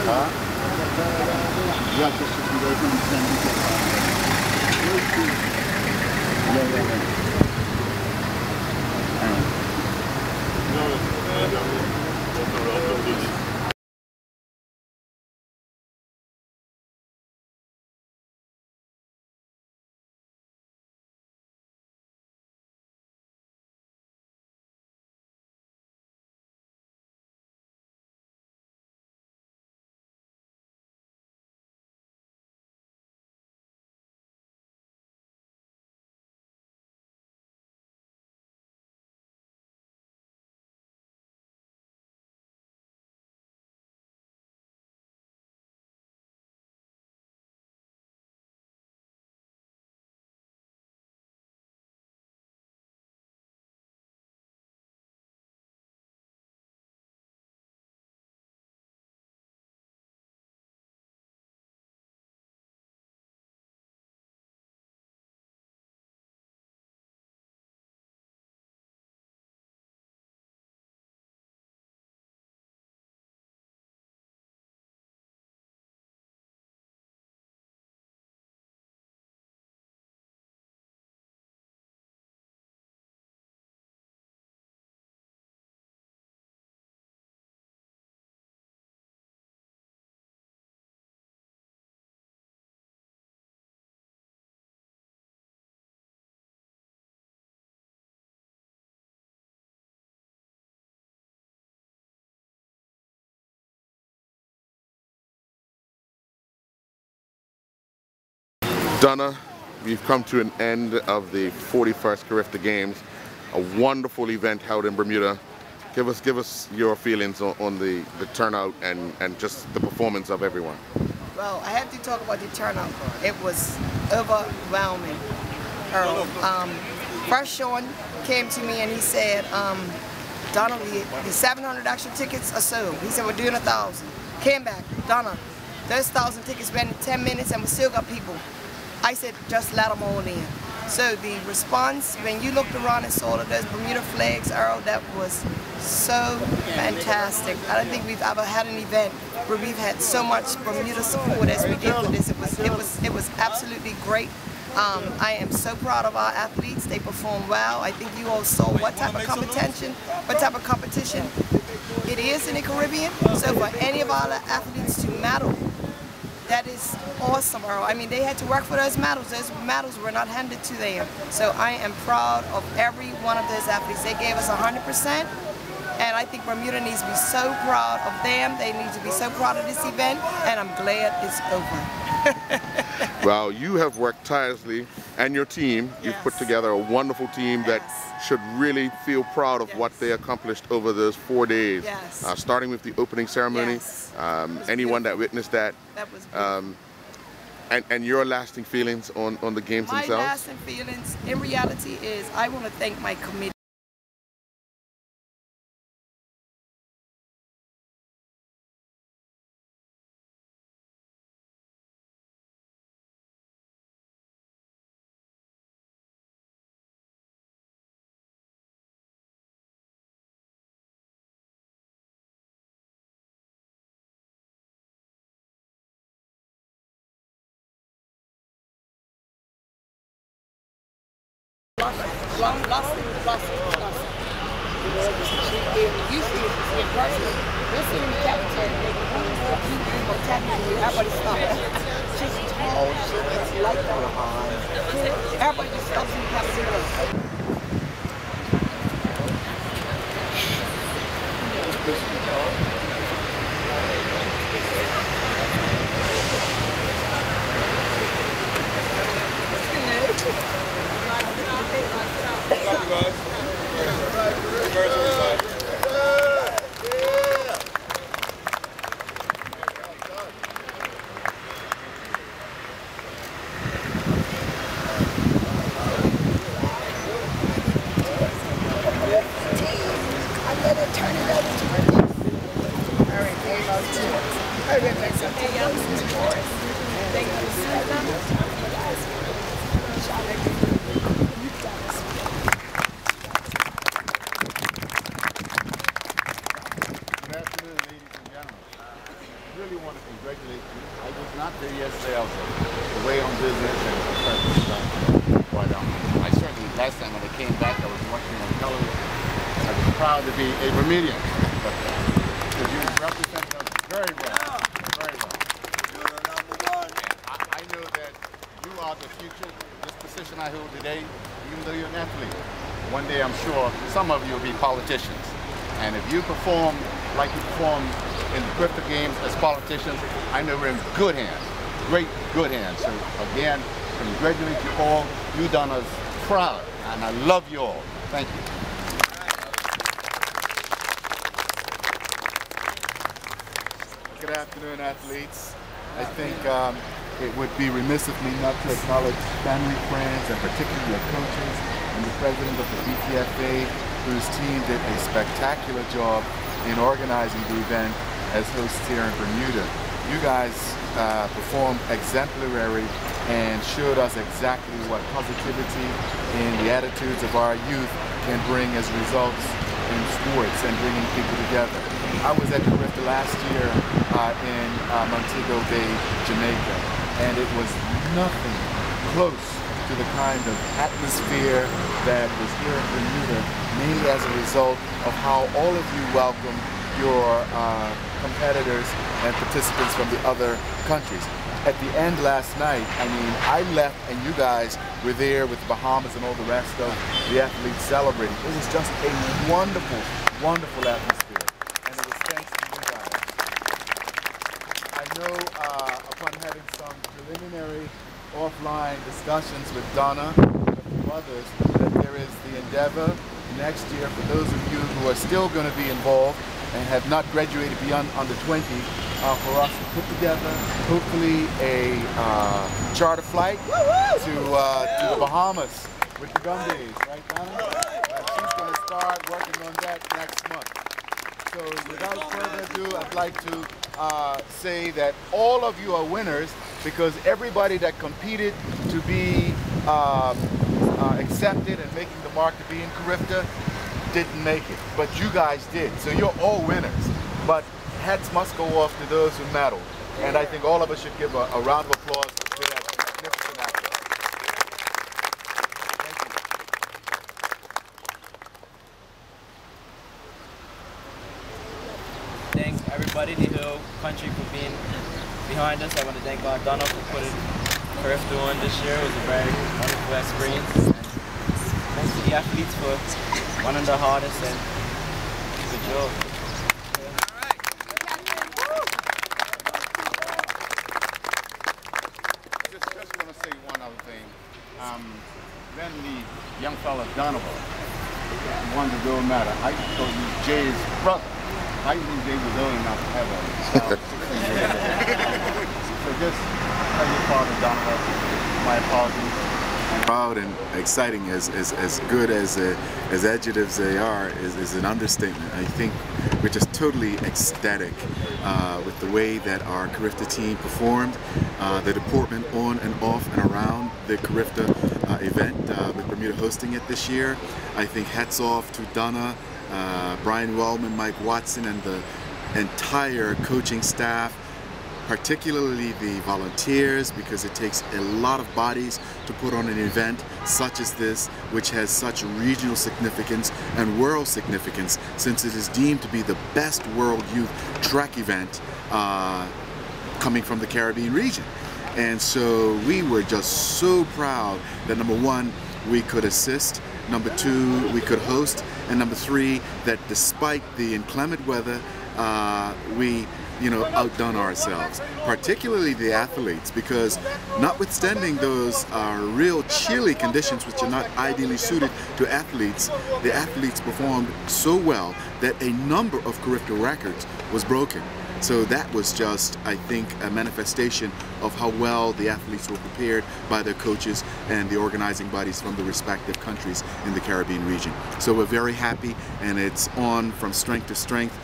Huh? Yeah, just to be there from 10 to 5. Donna, we've come to an end of the 41st Carifta Games, a wonderful event held in Bermuda. Give us your feelings on the turnout and just the performance of everyone. Well, I have to talk about the turnout. It was overwhelming, Earl. First Sean came to me and he said, Donna, the 700 extra tickets are sold. He said, we're doing 1,000. Came back, Donna, those 1,000 tickets been in 10 minutes and we still got people. I said, just let them all in. So the response, when you looked around and saw those Bermuda flags, Earl, that was so fantastic. I don't think we've ever had an event where we've had so much Bermuda support as we did for this. It was absolutely great. I am so proud of our athletes. They performed well. I think you all saw what type of competition it is in the Caribbean. So for any of our athletes to medal, that is awesome, Earl. I mean, they had to work for those medals. Those medals were not handed to them. So I am proud of every one of those athletes. They gave us 100%. And I think Bermuda needs to be so proud of them. They need to be so proud of this event. And I'm glad it's over. Well, you have worked tirelessly, and your team, you've put together a wonderful team that should really feel proud of what they accomplished over those 4 days. Starting with the opening ceremony, anyone that witnessed that. That was and your lasting feelings on the games themselves? My lasting feelings, in reality, is I want to thank my committee. You see it in person. We're sitting in the cafeteria, everybody stopped. She's tall, she has light on her arms. Everybody just stops in the cafeteria. last time when I came back, I was watching on television. I was proud to be a Bermudian. Because you represent us very well. Very well. You're number one. I know that you are the future. This position I hold today, even though you're an athlete, one day I'm sure some of you will be politicians. And if you perform like you perform in the Carifta games as politicians, I know we're in good hands. Great, good hands. So again, congratulate you all. You've done us proud, and I love you all. Thank you. Good afternoon, athletes. I think it would be remiss of me not to acknowledge family, friends, and particularly your coaches and the president of the BTFA, whose team did a spectacular job in organizing the event as hosts here in Bermuda. You guys performed exemplary and showed us exactly what positivity in the attitudes of our youth can bring as results in sports and bringing people together. I was at Carifta last year in Montego Bay, Jamaica, and it was nothing close to the kind of atmosphere that was here in Bermuda, mainly as a result of how all of you welcomed your competitors and participants from the other countries. At the end last night, I mean, I left and you guys were there with the Bahamas and all the rest of the athletes celebrating. It was just a wonderful, wonderful atmosphere. And it was thanks to you guys. I know upon having some preliminary offline discussions with Donna and a few others that there is the endeavor next year for those of you who are still going to be involved and have not graduated beyond under 20 for us to put together hopefully a charter flight to the Bahamas with the Gumbies, right Donna? She's going to start working on that next month. So without further ado, I'd like to say that all of you are winners because everybody that competed to be accepted and making the mark to be in Carifta didn't make it, but you guys did. So you're all winners. But hats must go off to those who medaled. And I think all of us should give a round of applause to their magnificent athletes. Thank you. Thanks everybody, the whole country for being behind us. I want to thank Donna for putting Carifta on this year. It was a very wonderful experience. Thanks to the athletes for running the hardest and good job. Just want to say one other thing. Then the young fella Donovan won the gold medal. I told you Jay's brother. I knew Jay was old enough to have a child. So just tell your father Donovan my apologies. Proud and exciting, as good as adjectives they are, is an understatement. I think we're just totally ecstatic with the way that our Carifta team performed, the deportment on and off and around the Carifta event, with Bermuda hosting it this year. I think hats off to Donna, Brian Wellman, Mike Watson, and the entire coaching staff, particularly the volunteers, because it takes a lot of bodies to put on an event such as this, which has such regional significance and world significance, since it is deemed to be the best world youth track event coming from the Caribbean region. And so we were just so proud that number one, we could assist, number two, we could host, and number three, that despite the inclement weather, we outdone ourselves, particularly the athletes, because notwithstanding those real chilly conditions which are not ideally suited to athletes, the athletes performed so well that a number of Carifta records was broken. So that was just, I think, a manifestation of how well the athletes were prepared by their coaches and the organizing bodies from the respective countries in the Caribbean region. So we're very happy, and it's on from strength to strength.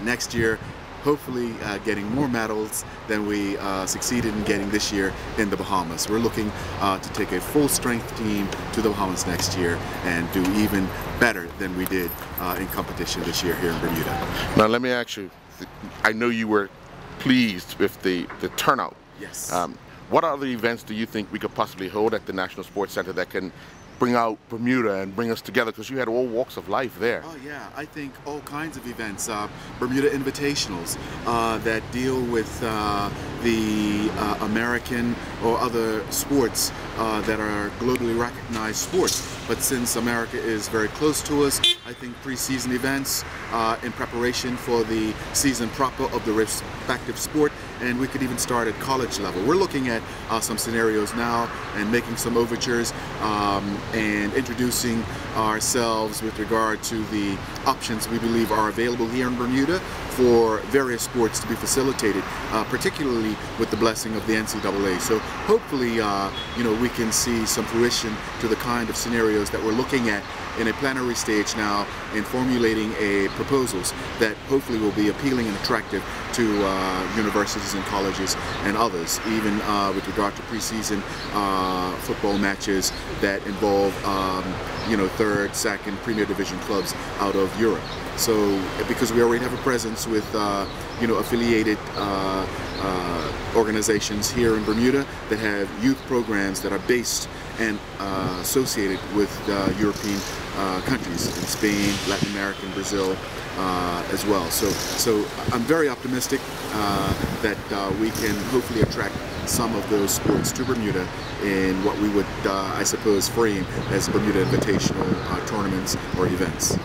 Next year, hopefully getting more medals than we succeeded in getting this year in the Bahamas. We're looking to take a full-strength team to the Bahamas next year and do even better than we did in competition this year here in Bermuda. Now let me ask you, I know you were pleased with the turnout. Yes. What other events do you think we could possibly hold at the National Sports Center that can bring out Bermuda and bring us together, because you had all walks of life there. Oh yeah, I think all kinds of events, Bermuda Invitationals that deal with the American or other sports that are globally recognized sports. But since America is very close to us, I think pre-season events in preparation for the season proper of the respective sport, and we could even start at college level. We're looking at some scenarios now and making some overtures and introducing ourselves with regard to the options we believe are available here in Bermuda for various sports to be facilitated, particularly with the blessing of the NCAA. So hopefully, you know, we can see some fruition to the kind of scenarios that we're looking at in a plenary stage now in formulating proposals that hopefully will be appealing and attractive to universities and colleges and others, even with regard to preseason football matches that involve you know, third, second, Premier Division clubs out of Europe. So because we already have a presence with you know, affiliated organizations here in Bermuda that have youth programs that are based and associated with European countries, in Spain, Latin America, Brazil as well. So I'm very optimistic that we can hopefully attract some of those sports to Bermuda in what we would, I suppose, frame as Bermuda Invitational tournaments or events.